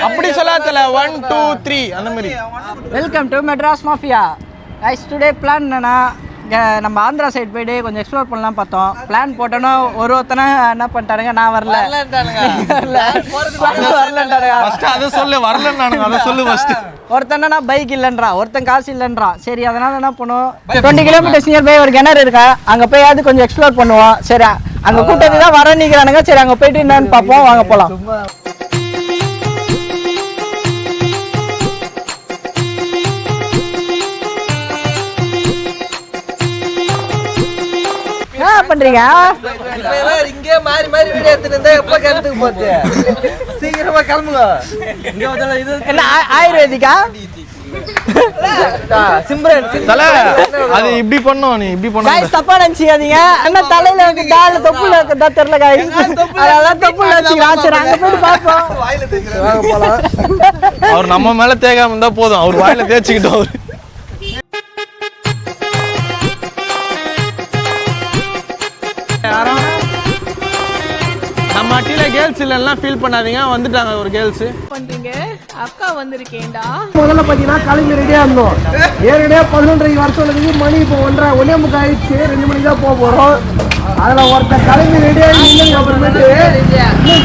அப்படி சொல்லாதல 1 2 3 அந்த மாதிரி. Welcome to Madras mafia. Guys today plan என்னன்னா நம்ம ஆந்திரா சைடு போயிட்டு கொஞ்சம் எக்ஸ்ப்ளோர் பண்ணலாம் பார்த்தோம். பிளான் போட்டோன்னா ஒருத்தனை என்ன பண்ணிட்டானுங்க, நான் வரல ஒருத்தனா பைக் இல்லைன்றான், ஒருத்தன் காசு இல்லைன்றான். சரி அதனால என்ன பண்ணுவோம், 20 கிலோமீட்டர்ஸ் நியர் பை ஒரு கிணறு இருக்கா, அங்கே போய் அது கொஞ்சம் எக்ஸ்ப்ளோர் பண்ணுவோம். சரி அங்கே கூட்டத்துக்கு தான் வர நிற்கிறானுங்க. சரி அங்கே போயிட்டு என்னன்னு பார்ப்போம், வாங்க போகலாம். என்ன பண்றீங்க? இங்கே மாறி மாறி வீடியோ எடுத்துட்டு இருந்தா எப்ப கிணத்துக்கு போகுது? சீக்கிரமா கிளம்புங்க. என்ன ஆயுர்வேதிக்கா? அது இப்படி பண்ணோம், நீ இப்படி பண்ண गाइस தப்பா நினைச்சியாதீங்க. என்ன தலையில வந்து டால் தொப்புல இருக்கதா தெரியல गाइस. அதெல்லாம் தொப்புல வச்சு ராச்சறாங்க. போய் பாப்போம். வாயில தேய்க்கறாங்க போலாம். அவர் நம்ம மேல தேய்க்காம இருந்தா போதும், அவர் வாயில தேய்ச்சிக்கிட்டோம். அவர் நம்ம அட்டில கேர்ள்ஸ் இல்லன்னா ஃபீல் பண்ணாதீங்க, வந்துட்டாங்க ஒரு கேர்ள்ஸ். பண்றீங்க? அக்கா வந்திருக்கேன்டா. முதல்ல பாத்தீங்கன்னா கிளம்பி ரெடியா இருந்தோம். ஏறடியா 11:30 வருஷத்துக்கு மணி இப்போ 1:30 ஆயிடுச்சு. 2 மணிக்கு தான் போக போறோம். அதுல ஒருத்தர் கிளம்பி ரெடியா நின்று அப்புறமேட்டு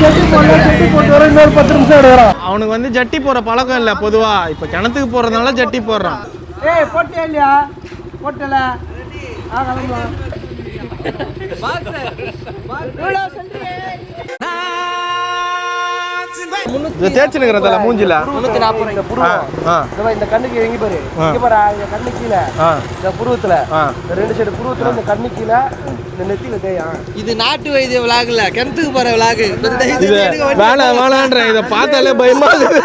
ஜட்டி போட்டு வர இன்னொரு 10 நிமிஷம் எடுக்கிறோம். அவனுக்கு வந்து ஜட்டி போற பழக்கம் இல்ல பொதுவா, இப்ப கிணத்துக்கு போறதுனால ஜட்டி போடுறான். ஏய் போட்டே இல்லையா? போட்டல. கிளம்புவோம். தேய்ச்சிருக்கிறதுல மூஞ்சில 340 இந்த புருவம். இந்த கண்ணுக்கு எங்க பாரு, இங்க பாரு, இந்த கண்ணு கீழே இந்த புருவத்துல, இந்த 2 சைடு புருவத்துல இந்த கண்ணு கீழே இந்த நெத்தியில தேயா. இது நாட்டு வைத்திய விலாகுல, கிணத்துக்கு போற விலாகு. வேணான்ற இத பார்த்தாலே பயமா இருக்கு.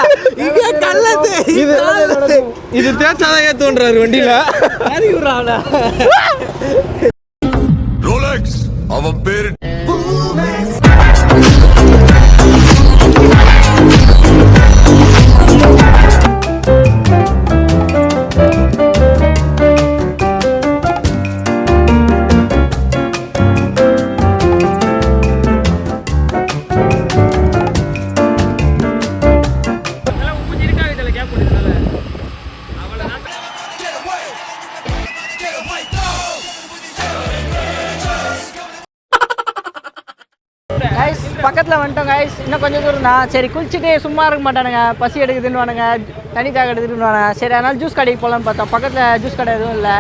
இது தேய்ச்சாதான் ஏத்தோன்றாரு வண்டியில. ரோலெக்ஸ் அவன் பேரு பக்கத்தில் வந்துட்டோம் கைஸ். இன்னும் கொஞ்சம் தூரம் தான். சரி குளிச்சுட்டு சும்மா இருக்க மாட்டானுங்க, பசி எடுக்குதுன்னு வானுங்க, தண்ணி தாக எடுத்துகிட்டு வானுங்க. சரி அதனால் ஜூஸ் கடைக்கு போகலான்னு பார்த்தோம். பக்கத்தில் ஜூஸ் கடை எதுவும் இல்லை.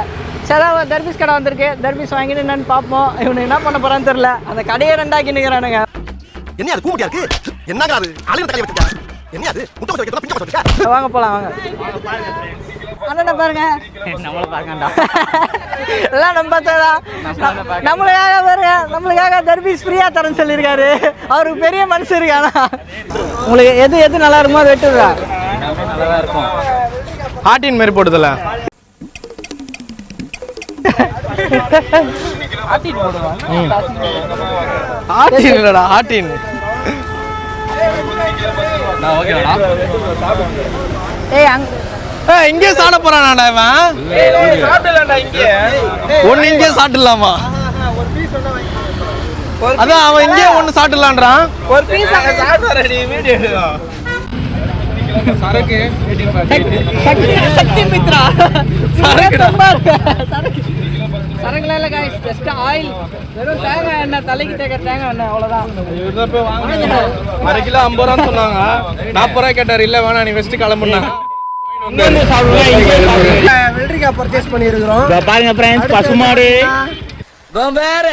சரி தர்பீஸ் கடை வந்திருக்கு, தர்பீஸ் வாங்கிட்டு என்னன்னு பார்ப்போம். இவனுக்கு என்ன பண்ண போகிறான்னு தெரில. அந்த கடையை 2 நிற்கிறானுங்க. என்ன அது கூட்டியா இருக்கு? என்னங்க அது அலைய தலை வச்சிருக்கா? என்ன அது முட்டை வச்சு வைக்கிறதா பிஞ்சு வச்சிருக்கா? வாங்க போலாம் வாங்க. அண்ணா பாருங்க, நம்மள பாருங்கடா. எல்லாம் நம்ம பார்த்தா நம்மளுக்காக பாருங்க, நம்மளுக்காக தர்பீஸ் ஃப்ரீயா தரேன்னு சொல்லியிருக்காரு. அவருக்கு பெரிய மனசு இருக்கானா. உங்களுக்கு எது நல்லா இருக்குமோ அது வெட்டுறா. நல்லா இருக்கும். ஹார்டின் மாதிரி போடுதல. ஹார்டின் போடுவா. ஹார்டின் இல்லடா, ஹார்டின். நான் ஓகேடா. ஏய் இங்கே சாப்பிட போறானாடா இவன். சாப்பிடலாம்டா இங்கே. ஒன்னு இங்கே சாப்பிடலாமா? அதான் அவன் இங்கே ஒன்னு சாப்பிடலான்றான். ஒரு பீஸ் சாப்பிடுறடி வீடியோ எடுடா. சரக்கு சக்தி மித்ரா சரக்கு சரக்குல இல்ல गाइस, ஜஸ்ட் ஆயில். வெறும் தேங்காய் எண்ணெய், தலைக்கு தேய்க்கிற தேங்காய் எண்ணெய், அவ்வளவுதான். இவர்த போய் வாங்குங்க. 1/2 கிலோ 50 ரூபான்னு சொன்னாங்க. 40 ரூபாய் கேட்டார். இல்ல வேணா நீ வெஸ்ட் கிளம்புனாங்க. வெள்ளரிக்காய் பர்ச்சேஸ் பண்ணியிருக்கிறோம். பாருங்க ஃப்ரெண்ட்ஸ், பசுமாடு வேற.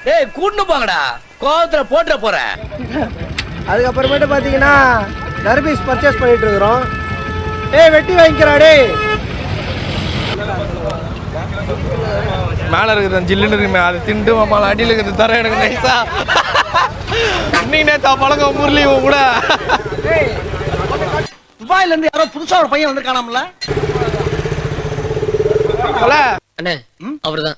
டேய் கூட்டு போங்கடா, கோவத்துல போட்டுற போறேன். அதுக்கப்புறமேட்டு பார்த்தீங்கன்னா தர்பீஸ் பர்ச்சேஸ் பண்ணிட்டு இருக்கிறோம். ஏய் வெட்டி வாங்கிக்கிறா டேய். மேல இருக்குது ஜில்லுன்னு இருக்குமே, அது திண்டு மாமால அடியில் இருக்குது. தர எனக்கு நைஸா இன்னைக்கு நேத்தா பழக்கம் முரளி கூட. துபாயில இருந்து யாரோ புதுசா ஒரு பையன் வந்திருக்கானாம்ல. அண்ணே அவர்தான்.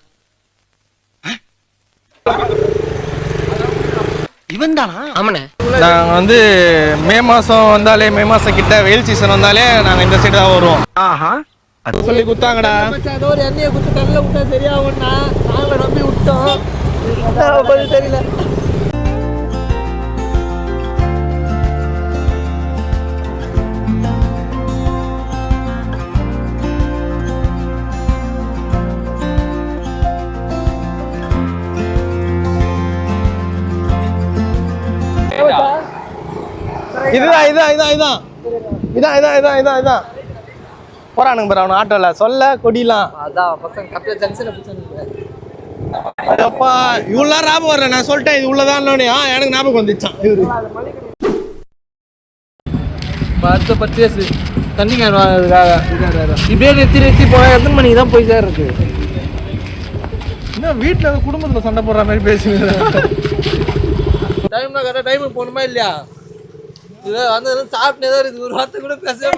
இவன் தானா? ஆமாண்ணே. நாங்கள் வந்து மே மாதம் வந்தாலே, மே மாதம் கிட்ட வெயில் சீசன் வந்தாலே நாங்கள் இந்த சைடு தான் வருவோம். ஆஹா சொல்லி குத்தாங்கடா. ஏதோ ஒரு எண்ணெயை குத்து தண்ணில் விட்டா சரியாகும்னா நாங்கள் நம்பி விட்டோம். கொஞ்சம் தெரியல. இதான் போறானுங்க பாரு அவன் ஆட்டோல சொல்ல கொடிலாம். அதான் பசங்க கப்பில ஜங்ஷன்ல பிடிச்சானுங்க. அப்பா இவ்வளோ ஞாபகம் வரல, நான் சொல்லிட்டேன் இது உள்ளதான் எனக்கு ஞாபகம் வந்துச்சான். இவரு அடுத்த பர்ச்சேஸ் தண்ணி கேன் வாங்குறதுக்காக இப்படியே நிறுத்தி போனால் எத்தனை மணிக்கு தான் போய் இருக்கு. இன்னும் வீட்டில் குடும்பத்தில் சண்டை போடுற மாதிரி பேசுங்க. டைம்னா கரெக்டாக டைமுக்கு போகணுமா இல்லையா? இது வந்து சாப்பிட்டு இது ஒரு வார்த்தை கூட பேசவே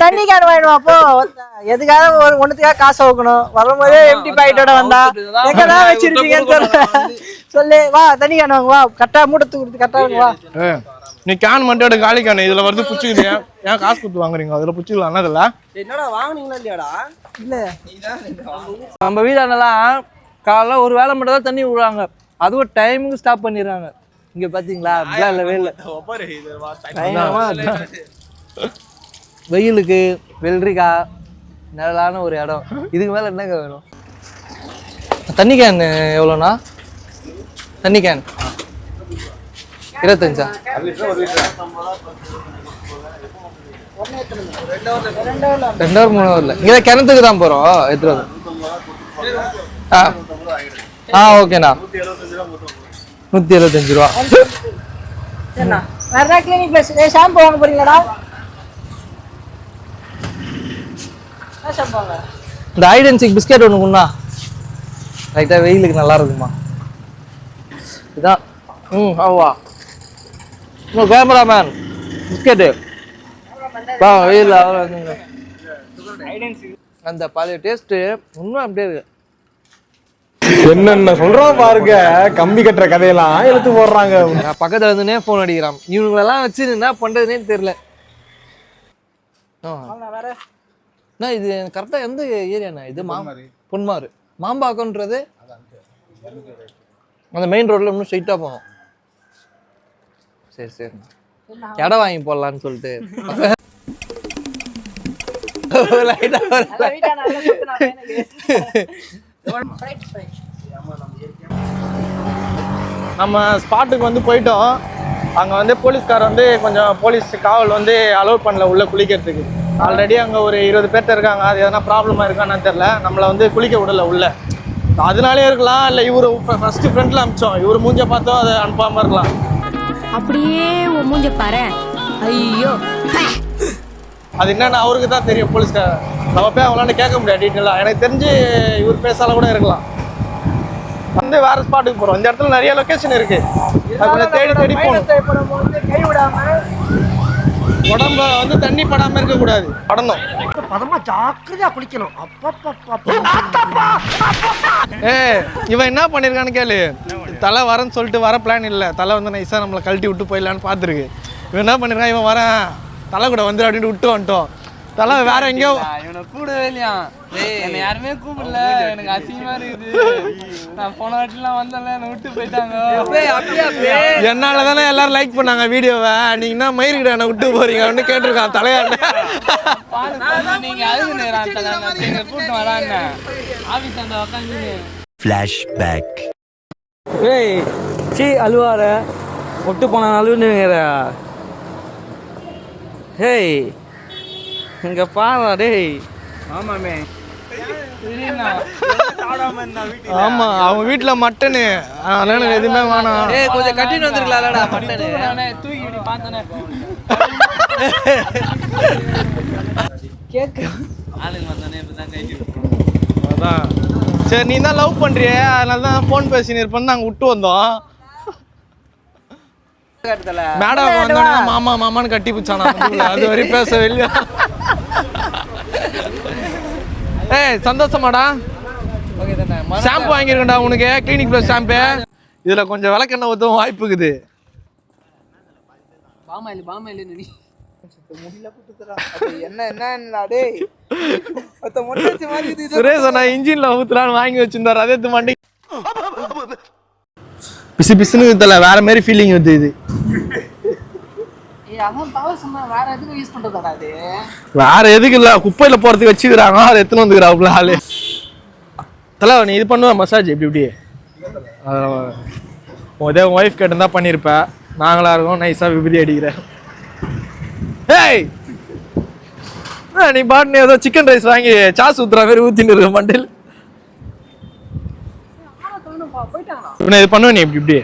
தண்ணி கேன் வாங்கிடுவா. அப்போ எதுக்காக ஒரு ஒன்றுத்துக்காக காசு வைக்கணும். வரும்போதே எம்டி பாக்கெட்டோட வந்தா எங்கதான் வச்சிருப்பீங்கன்னு சொல்லு. வா தண்ணி கேன் வாங்க, வா கரெக்டாக மூட்டத்து கொடுத்து கரெக்டாக வா. நீ கேன் மட்டும் எடுக்க காலி கேன் இதில் வருது பிடிச்சிக்குது. ஏன் காசு கொடுத்து வாங்குறீங்க? அதில் பிடிச்சிக்கலாம் அதில் என்னடா வாங்குனீங்களா இல்லையாடா? இல்லை நம்ம வீடானலாம் காலைல ஒரு வேலை மட்டும் தான் தண்ணி விடுறாங்க, அதுவும் டைமுக்கு ஸ்டாப் பண்ணிடுறாங்க. இங்கே பார்த்தீங்களா வெயிலுக்கு வெள்ளரிக்காய் நிழலான ஒரு இடம். இதுக்கு மேலே என்னங்க வேணும்? தண்ணி கேன் எவ்வளோண்ணா? தண்ணி கேன் 25. 2 ஹவர் 3 ஹவர்ல இங்கே கிணத்துக்கு தான் போகிறோம். எடுத்துகிட்டு ஓகேண்ணா 175 ரூபா. வேற கிளினிக் பிளஸ் ஷாம்பு வாங்க போறீங்களாடா? இந்த ஐடென்சிக் பிஸ்கெட் ஒன்று குண்ணா, ரைட்டாக வெயிலுக்கு நல்லா இருக்குமா. இதான் ஆவா கேமராமேன் பிஸ்கெட்டு வெயில் அந்த பழைய டேஸ்ட்டு இன்னும் அப்படியே இருக்கு. என்னென்ன சொல்றோம் பாருங்க, கம்பி கட்டுற கதையெல்லாம் எடுத்து போடுறாங்க. பக்கத்துல இருந்துனே போன் அடிக்கிறான். இவங்களெல்லாம் வச்சு என்ன பண்றதுன்னே தெரியல. இது கரெக்டா எந்த ஏரியாண்ணா இது? பொன்மாறு மாம்பாக்கம்ன்றது அந்த மெயின் ரோட்ல இன்னும் ஸ்ட்ரைட்டா போகணும். சரி சரி, இடம் வாங்கி போடலான்னு சொல்லிட்டு நம்ம ஸ்பாட்டுக்கு வந்து போயிட்டோம். அங்கே வந்து போலீஸ்கார் வந்து கொஞ்சம் போலீஸ் காவல் வந்து அலோவ் பண்ணல உள்ளே குளிக்கிறதுக்கு. ஆல்ரெடி அங்கே ஒரு 20 பேர்த்த இருக்காங்க. அது எதனா ப்ராப்ளமாக இருக்கான்னு தெரில, நம்மளை வந்து குளிக்க விடலை உள்ளே. அதனாலே இருக்கலாம், இல்லை இவர் ஃபஸ்ட்டு ஃப்ரெண்டில் அனுப்பிச்சோம், இவர் மூஞ்ச பார்த்தோம் அதை அனுப்பாமல் இருக்கலாம். அப்படியே உன் மூஞ்ச பாரு. ஐயோ அது என்னன்னு அவருக்கு தான் தெரியும். போலீஸ்கார் நம்ம போய் அவங்களாண்ட கேட்க முடியாது டீட்டெயிலாக. எனக்கு தெரிஞ்சு இவர் பேசால கூட இருக்கலாம். வந்து வேற ஸ்பாட்டுக்கு போகிறோம். இந்த இடத்துல நிறைய லொக்கேஷன் இருக்கு, அது கொஞ்சம் தேடி தேடி போகணும். உடம்ப வந்து தண்ணி படாமல் இருக்கக்கூடாது, படணும். பதமா ஜாக்கிரதையா குளிக்கணும். இவன் என்ன பண்ணியிருக்கான்னு கேளு. தலை வரேன்னு சொல்லிட்டு வர பிளான் இல்லை, தலை வந்து நைஸாக நம்மளை கழட்டி விட்டு போயிடலான்னு பார்த்துருக்கு. இவன் என்ன பண்ணியிருக்கான், இவன் வரேன் தலை கூட வந்து அப்படின்னு விட்டு வந்துட்டோம். தலை வேற எங்கேயோ இவனை கூடவே இல்லையா? என்னை யாருமே கூப்பிடல, எனக்கு அசிங்கமா இருக்குது. நான் போன வாட்டிலாம் வந்தேன்ல, என்னை விட்டு போயிட்டாங்க. என்னால தானே எல்லாரும் லைக் பண்ணாங்க வீடியோவை. நீங்க என்ன மயிரிக்கிட்ட என்னை விட்டு போறீங்க அப்படின்னு கேட்டிருக்கான் தலையாண்ட. நீங்க அழுகுங்க கூட்டம் வராங்க ஆபீஸ் அந்த உட்காந்து ஃபிளாஷ்பேக். ஏய் சீ அழுவார ஒட்டு போன அழுவுனுங்கிற. ஹேய் இங்க பாரு டேய். ஆமாமே, ஆமா அவன் வீட்டுல மட்டனு, அதனால எனக்கு எதுவுமே வேணாம். ஏய் கொஞ்சம் கட்டிட்டு வந்துருக்கலாம்டா மட்டனு. தூக்கி இப்படி பார்த்தானே கேக்கு ஆளுங்க வந்தானே இப்பதான் கைட்டி. அதான் சரி, நீ தான் லவ் பண்றியே, அதனால தான் ஃபோன் பேசின்னு இருப்பேன்னு நாங்கள் விட்டு வந்தோம். மேடம் வந்தோடனே மாமா மாமான்னு கட்டி பிடிச்சானா, அது வரையும் பேசவே இல்லையா? ஏய் சந்தோஷமாடா, ஷாம்பு வாங்கிருக்கேன்டா உனக்கு, கிளினிக் ப்ளஸ் ஷாம்பு. இதில் கொஞ்சம் விளக்கெண்ணெய் ஊற்றவும் வாய்ப்பு இருக்குது. சுரேஷ் நான் இன்ஜின்ல ஊத்துலான்னு வாங்கி வச்சிருந்தாரு, அதே மண்டி பிசு பிசுன்னு தெரியல, வேற மாதிரி ஃபீலிங் வருது. இது வேற எதுக்கு இல்ல, குப்பையில போறதுக்கு வச்சுக்கிறாங்க, அதை எத்தனை வந்துக்கிறாப்புல ஆளு. தலை நீ இது பண்ணுவ மசாஜ் இப்படி இப்படி உதவி ஒய்ஃப் கேட்டு தான் பண்ணியிருப்பேன். நாங்களா இருக்கோம் நைஸா விபதி அடிக்கிறேன். ஏய் நீ பாட்டு ஏதோ சிக்கன் ரைஸ் வாங்கி சாஸ் ஊத்துற மாதிரி ஊத்தின்னு இருக்க மண்டையில். இது பண்ணுவ நீ இப்படி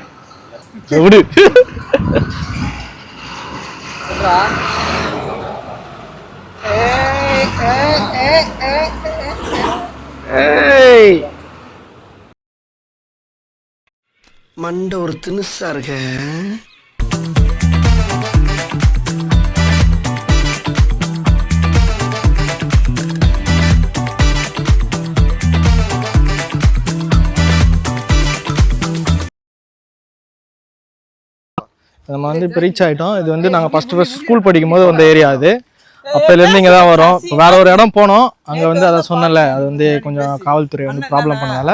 விடு. மண்ட ஒரு தினுசா இருக்க. நம்ம வந்து இப்போ ரீச் ஆகிட்டோம். இது வந்து நாங்கள் ஃபஸ்ட்டு ஸ்கூல் படிக்கும் போது வந்த ஏரியா அது. அப்போலேருந்து இங்கே தான் வரோம். இப்போ வேறு ஒரு இடம் போனோம், அங்கே வந்து அதை சொன்னல, அது வந்து கொஞ்சம் காவல்துறை வந்து ப்ராப்ளம் பண்ணதால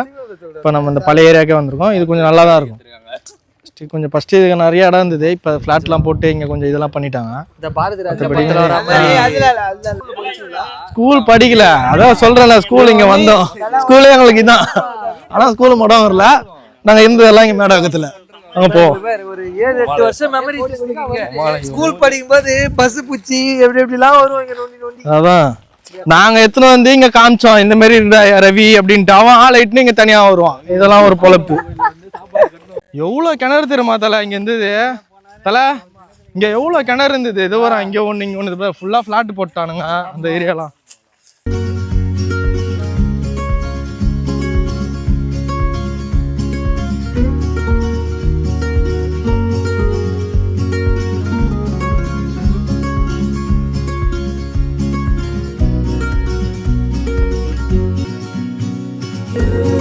இப்போ நம்ம இந்த பழைய ஏரியாவுக்கே வந்திருக்கோம். இது கொஞ்சம் நல்லா தான் இருக்கும். கொஞ்சம் ஃபஸ்ட்டு இதுக்கு நிறைய இடம் இருந்தது, இப்போ ஃப்ளாட்லாம் போட்டு இங்கே கொஞ்சம் இதெல்லாம் பண்ணிட்டாங்க. ஸ்கூல் படிக்கல, அதான் சொல்கிறேன்ல, ஸ்கூல் இங்கே வந்தோம், ஸ்கூலே எங்களுக்கு இதுதான். ஆனால் ஸ்கூல் மட்டும் வரல, நாங்கள் இருந்ததெல்லாம் இங்கே மேடவாக்கத்தில். அங்கே போவோம். ஒரு 7-8 வருஷம் மெமரி ஸ்கூல் படிக்கும்போது பஸ் பூச்சி எப்படிலாம் வருவாங்க. அதான் நாங்க எத்தனை வந்து இங்க காமிச்சோம், இந்த மாதிரி ரவி அப்படின்ட்டு. அவன் ஆள் இட்டுன்னு இங்க தனியா வருவான். இதெல்லாம் ஒரு பொழப்பு. எவ்வளவு கிணறு தெரியுமா தலை இங்க இருந்தது? தலை இங்க எவ்வளவு கிணறு இருந்தது. இது வரும் இங்க ஒண்ணு இங்க ஒண்ணு, ஃபுல்லா பிளாட் போட்டானுங்க அந்த ஏரியாலாம். You